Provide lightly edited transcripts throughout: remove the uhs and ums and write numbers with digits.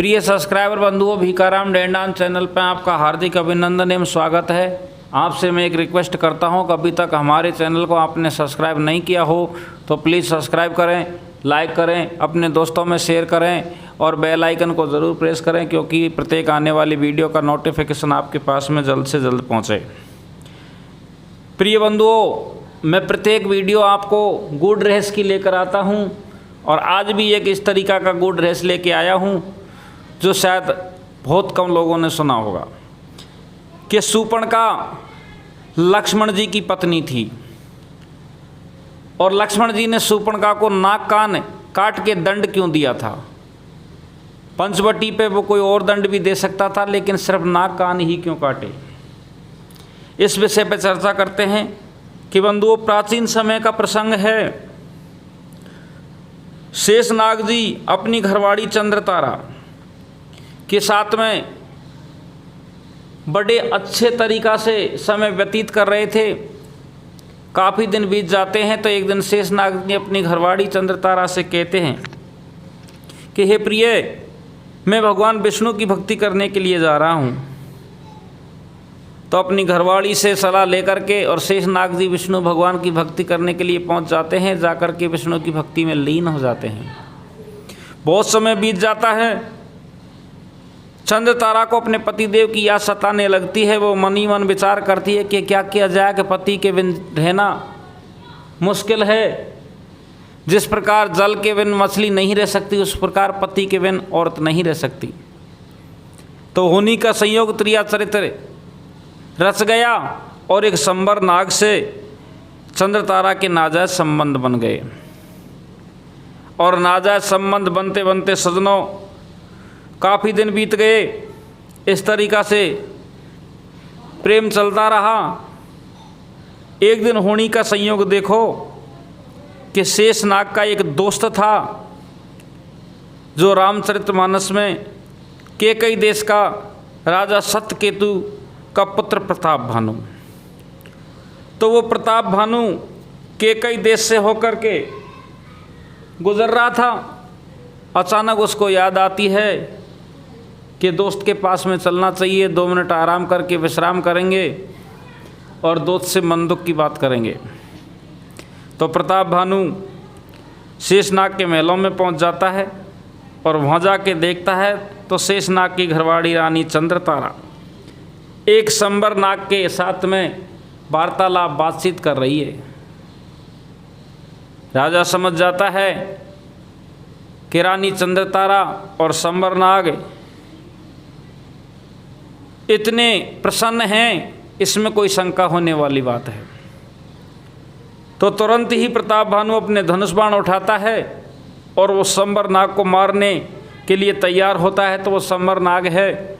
प्रिय सब्सक्राइबर बंधुओं, भीखाराम डेंडान चैनल पर आपका हार्दिक अभिनंदन एवं स्वागत है। आपसे मैं एक रिक्वेस्ट करता हूं कि अभी तक हमारे चैनल को आपने सब्सक्राइब नहीं किया हो तो प्लीज़ सब्सक्राइब करें, लाइक करें, अपने दोस्तों में शेयर करें और बेल आइकन को ज़रूर प्रेस करें, क्योंकि प्रत्येक आने वाली वीडियो का नोटिफिकेशन आपके पास में जल्द से जल्द पहुँचे। प्रिय बंधुओं, मैं प्रत्येक वीडियो आपको गुड रेस की लेकर आता हूं और आज भी एक इस तरीक़ा का गुड रेस लेके आया हूं जो शायद बहुत कम लोगों ने सुना होगा कि शूर्पणखा लक्ष्मण जी की पत्नी थी और लक्ष्मण जी ने शूर्पणखा को नाक कान काट के दंड क्यों दिया था। पंचवटी पे वो कोई और दंड भी दे सकता था, लेकिन सिर्फ नाक कान ही क्यों काटे। इस विषय पर चर्चा करते हैं कि बंधुओं, प्राचीन समय का प्रसंग है। शेषनाग जी अपनी घरवाड़ी चंद्रतारा के साथ में बड़े अच्छे तरीक़ा से समय व्यतीत कर रहे थे। काफ़ी दिन बीत जाते हैं तो एक दिन शेषनाग जी अपनी घरवाड़ी चंद्रतारा से कहते हैं कि हे प्रिय, मैं भगवान विष्णु की भक्ति करने के लिए जा रहा हूँ। तो अपनी घरवाड़ी से सलाह लेकर के और शेषनाग जी विष्णु भगवान की भक्ति करने के लिए पहुँच जाते हैं। जाकर के विष्णु की भक्ति में लीन हो जाते हैं। बहुत समय बीत जाता है। चंद्रतारा को अपने पतिदेव की याद सताने लगती है। वो मन ही मन विचार करती है कि क्या किया जाए कि पति के बिन रहना मुश्किल है। जिस प्रकार जल के बिन मछली नहीं रह सकती, उस प्रकार पति के बिन औरत नहीं रह सकती। तो होनी का संयोग त्रिया चरित्र रच गया और एक संबर नाग से चंद्रतारा के नाजायज संबंध बन गए। और नाजायज संबंध बनते बनते सजनों काफ़ी दिन बीत गए। इस तरीक़ा से प्रेम चलता रहा। एक दिन होनी का संयोग देखो कि शेषनाग का एक दोस्त था जो रामचरितमानस में कैकई देश का राजा सत्यकेतु का पुत्र प्रताप भानु। तो वो प्रताप भानु कैकई देश से होकर के गुजर रहा था। अचानक उसको याद आती है कि दोस्त के पास में चलना चाहिए, 2 मिनट आराम करके विश्राम करेंगे और दोस्त से मन दुख की बात करेंगे। तो प्रताप भानु शेषनाग के महलों में पहुंच जाता है और वहाँ जाके देखता है तो शेषनाग की घरवाड़ी रानी चंद्रतारा एक संबर नाग के साथ में वार्तालाप बातचीत कर रही है। राजा समझ जाता है कि रानी चंद्रतारा और संबर नाग इतने प्रसन्न हैं, इसमें कोई शंका होने वाली बात है। तो तुरंत ही प्रताप भानु अपने धनुष बाण उठाता है और वो संबर नाग को मारने के लिए तैयार होता है। तो वो संबर नाग है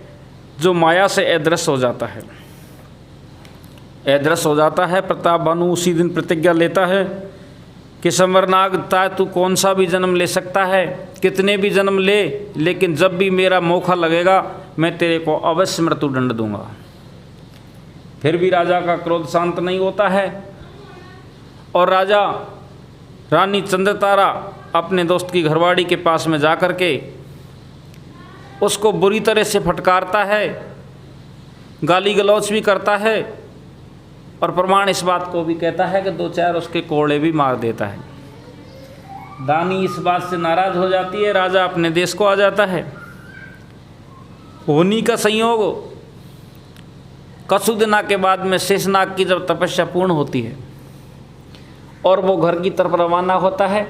जो माया से अदृश्य हो जाता है। अदृश्य हो जाता है। प्रताप भानु उसी दिन प्रतिज्ञा लेता है कि संबर नाग, तू कौन सा भी जन्म ले सकता है, कितने भी जन्म ले, लेकिन जब भी मेरा मौका लगेगा मैं तेरे को अवश्य मृत्युदंड दूंगा। फिर भी राजा का क्रोध शांत नहीं होता है और राजा रानी चंद्रतारा अपने दोस्त की घरवाड़ी के पास में जाकर के उसको बुरी तरह से फटकारता है, गाली गलौच भी करता है और प्रमाण इस बात को भी कहता है कि 2-4 उसके कोड़े भी मार देता है। दानी इस बात से नाराज हो जाती है। राजा अपने देश को आ जाता है। होनी का संयोग कसु दिना के बाद में शेषनाग की जब तपस्या पूर्ण होती है और वो घर की तरफ रवाना होता है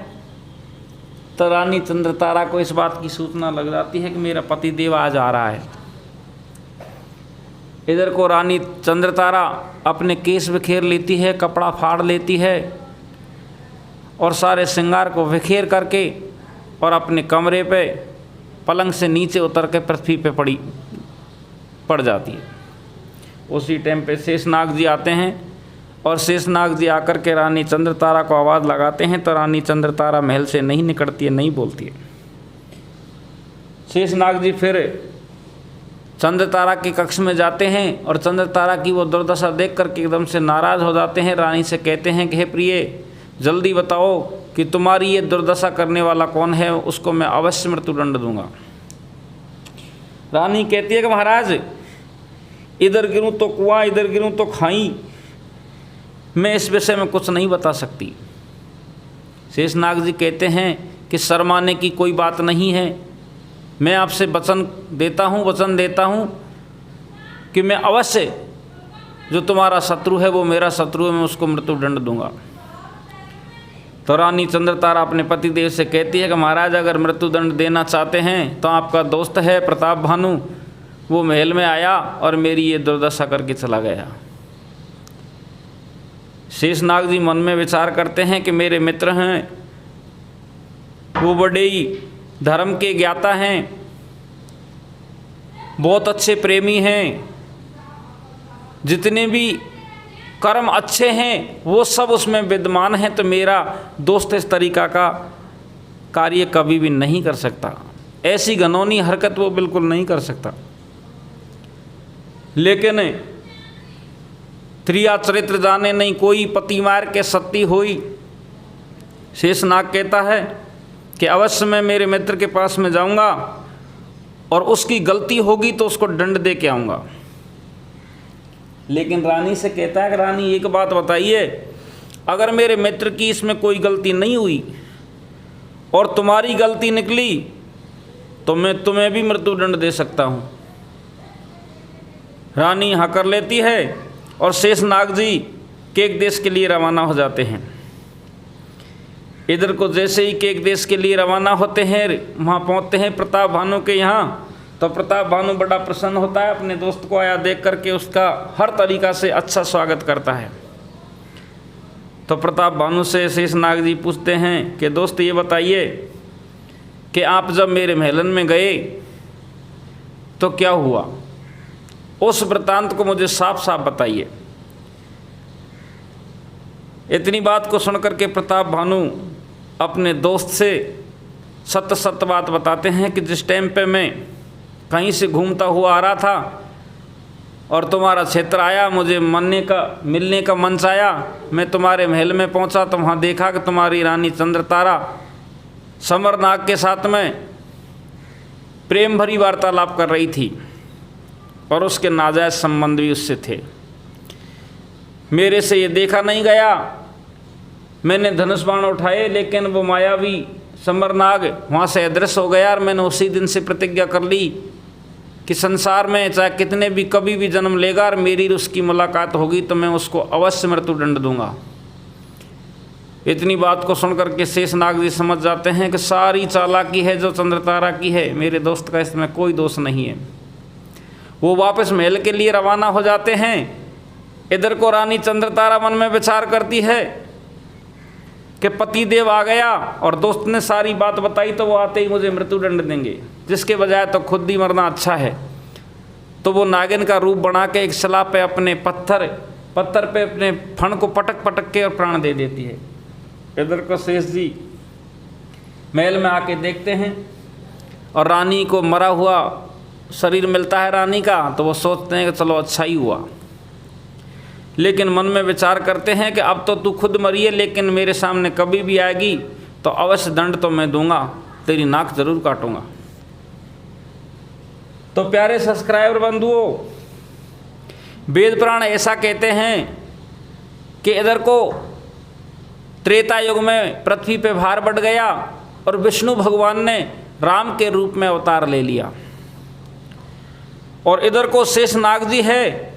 तो रानी चंद्रतारा को इस बात की सूचना लग जाती है कि मेरा पतिदेव आज आ रहा है। इधर को रानी चंद्रतारा अपने केस बिखेर लेती है, कपड़ा फाड़ लेती है और सारे श्रृंगार को बिखेर करके और अपने कमरे पे पलंग से नीचे उतर के पृथ्वी पे पड़ जाती है। उसी टाइम पे शेषनाग जी आते हैं और शेषनाग जी आकर के रानी चंद्रतारा को आवाज़ लगाते हैं तो रानी चंद्रतारा महल से नहीं निकलती है, नहीं बोलती है। शेषनाग जी फिर चंद्रतारा के कक्ष में जाते हैं और चंद्रतारा की वो दुर्दशा देख करके एकदम से नाराज़ हो जाते हैं। रानी से कहते हैं कि हे प्रिय, जल्दी बताओ कि तुम्हारी ये दुर्दशा करने वाला कौन है, उसको मैं अवश्य मृत्युदंड दूंगा। रानी कहती है कि महाराज इधर गिरूं तो कुआं, इधर गिरूं तो खाई, मैं इस विषय में कुछ नहीं बता सकती। शेषनाग जी कहते हैं कि शर्माने की कोई बात नहीं है, मैं आपसे वचन देता हूँ कि मैं अवश्य जो तुम्हारा शत्रु है वो मेरा शत्रु है, मैं उसको मृत्युदंड दूंगा। तो रानी चंद्रतारा अपने पतिदेव से कहती है कि महाराज अगर मृत्युदंड देना चाहते हैं तो आपका दोस्त है प्रताप भानु, वो महल में आया और मेरी ये दुर्दशा करके चला गया। शेषनाग जी मन में विचार करते हैं कि मेरे मित्र हैं, वो बड़े ही धर्म के ज्ञाता हैं, बहुत अच्छे प्रेमी हैं, जितने भी कर्म अच्छे हैं वो सब उसमें विद्यमान हैं, तो मेरा दोस्त इस तरीका का कार्य कभी भी नहीं कर सकता, ऐसी घिनौनी हरकत वो बिल्कुल नहीं कर सकता। लेकिन त्रिया चरित्र जाने नहीं कोई, पति मार के सती होई। शेषनाग कहता है कि अवश्य मैं मेरे मित्र के पास में जाऊंगा और उसकी गलती होगी तो उसको दंड दे के आऊँगा। लेकिन रानी से कहता है कि रानी एक बात बताइए, अगर मेरे मित्र की इसमें कोई गलती नहीं हुई और तुम्हारी गलती निकली तो मैं तुम्हें भी मृत्युदंड दे सकता हूँ। रानी हाँ कर लेती है और शेषनाग जी केक देश के लिए रवाना हो जाते हैं। इधर को जैसे ही केक देश के लिए रवाना होते हैं, वहाँ पहुँचते हैं प्रताप भानु के यहाँ, तो प्रताप भानु बड़ा प्रसन्न होता है, अपने दोस्त को आया देख करके उसका हर तरीक़ा से अच्छा स्वागत करता है। तो प्रताप भानु से शेषनाग जी पूछते हैं कि दोस्त ये बताइए कि आप जब मेरे महलन में गए तो क्या हुआ, उस वृत्तांत को मुझे साफ साफ बताइए। इतनी बात को सुनकर के प्रताप भानु अपने दोस्त से सत्य सत्य बात बताते हैं कि जिस टाइम पे मैं कहीं से घूमता हुआ आ रहा था और तुम्हारा क्षेत्र आया, मुझे मिलने का मन आया, मैं तुम्हारे महल में पहुंचा तो वहाँ देखा कि तुम्हारी रानी चंद्रतारा समरनाग के साथ में प्रेम भरी वार्तालाप कर रही थी और उसके नाजायज संबंध भी उससे थे। मेरे से ये देखा नहीं गया, मैंने धनुष बाण उठाए लेकिन वो मायावी समरनाग वहाँ से अदृश्य हो गया और मैंने उसी दिन से प्रतिज्ञा कर ली कि संसार में चाहे कितने भी कभी भी जन्म लेगा और मेरी उसकी मुलाकात होगी तो मैं उसको अवश्य मृत्युदंड दूंगा। इतनी बात को सुनकर के शेषनाग जी समझ जाते हैं कि सारी चालाकी है जो चंद्रतारा की है, मेरे दोस्त का इसमें कोई दोष नहीं है। वो वापस महल के लिए रवाना हो जाते हैं। इधर को रानी चंद्रतारा मन में विचार करती है कि पतिदेव आ गया और दोस्त ने सारी बात बताई तो वो आते ही मुझे मृत्युदंड देंगे, जिसके बजाय तो खुद ही मरना अच्छा है। तो वो नागिन का रूप बना के एक सलाह पे अपने पत्थर पे अपने फण को पटक पटक के और प्राण दे देती है। इधर को शेष जी महल में आके देखते हैं और रानी को मरा हुआ शरीर मिलता है रानी का, तो वो सोचते हैं कि चलो अच्छा ही हुआ। लेकिन मन में विचार करते हैं कि अब तो तू खुद मरी है, लेकिन मेरे सामने कभी भी आएगी तो अवश्य दंड तो मैं दूंगा, तेरी नाक जरूर काटूंगा। तो प्यारे सब्सक्राइबर बंधुओं, वेद पुराण ऐसा कहते हैं कि इधर को त्रेता युग में पृथ्वी पे भार बढ़ गया और विष्णु भगवान ने राम के रूप में अवतार ले लिया, और इधर को शेषनाग जी है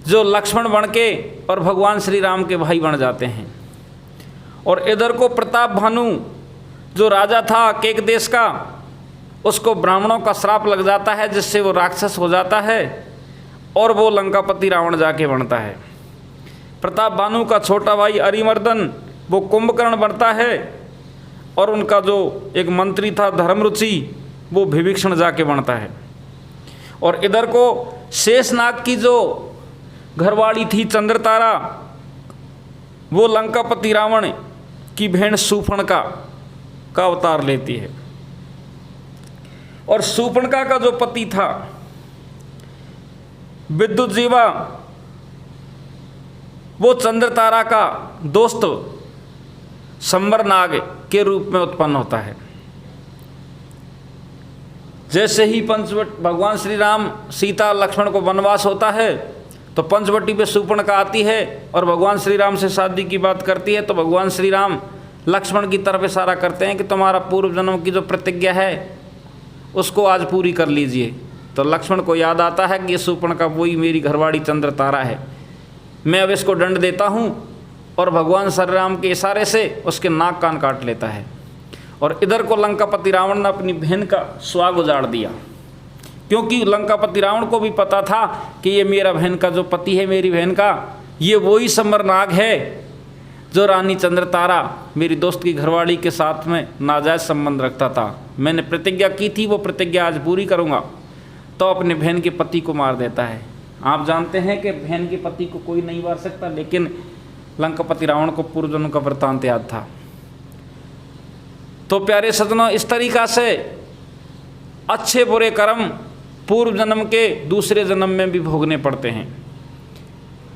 जो लक्ष्मण बन के और भगवान श्री राम के भाई बन जाते हैं। और इधर को प्रताप भानु जो राजा था केक देश का, उसको ब्राह्मणों का श्राप लग जाता है जिससे वो राक्षस हो जाता है और वो लंकापति रावण जाके बनता है। प्रताप भानु का छोटा भाई अरिमर्दन वो कुंभकर्ण बनता है और उनका जो एक मंत्री था धर्मरुचि वो विभीषण जाके बनता है। और इधर को शेषनाग की जो घरवाली थी चंद्रतारा, वो लंकापति रावण की बहन शूर्पणखा का अवतार लेती है। और शूर्पणखा का जो पति था विद्युजीवा, वो चंद्रतारा का दोस्त समरनाग के रूप में उत्पन्न होता है। जैसे ही भगवान श्री राम सीता लक्ष्मण को वनवास होता है तो पंचवटी पे शूर्पणखा आती है और भगवान श्री राम से शादी की बात करती है। तो भगवान श्री राम लक्ष्मण की तरफ इशारा करते हैं कि तुम्हारा पूर्व जन्म की जो प्रतिज्ञा है उसको आज पूरी कर लीजिए। तो लक्ष्मण को याद आता है कि ये शूर्पणखा वही मेरी घरवाड़ी चंद्रतारा है, मैं अब इसको दंड देता हूँ। और भगवान श्री राम के इशारे से उसके नाक कान काट लेता है। और इधर को लंकापति रावण ने अपनी बहन का स्वाग उजाड़ दिया, क्योंकि लंकापति रावण को भी पता था कि ये मेरा बहन का जो पति है, मेरी बहन का, ये वही समरनाग है जो रानी चंद्रतारा मेरी दोस्त की घरवाली के साथ में नाजायज संबंध रखता था। मैंने प्रतिज्ञा की थी, वो प्रतिज्ञा आज पूरी करूँगा। तो अपने बहन के पति को मार देता है। आप जानते हैं कि बहन के पति को कोई नहीं मार सकता, लेकिन लंकापति रावण को पूर्व जन्म का वृत्तांत याद था। तो प्यारे सज्जनों, इस तरीक़ा से अच्छे बुरे कर्म पूर्व जन्म के दूसरे जन्म में भी भोगने पड़ते हैं।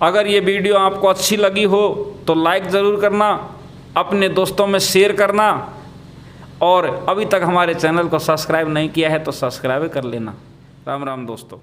अगर ये वीडियो आपको अच्छी लगी हो तो लाइक ज़रूर करना, अपने दोस्तों में शेयर करना, और अभी तक हमारे चैनल को सब्सक्राइब नहीं किया है तो सब्सक्राइब कर लेना। राम राम दोस्तों।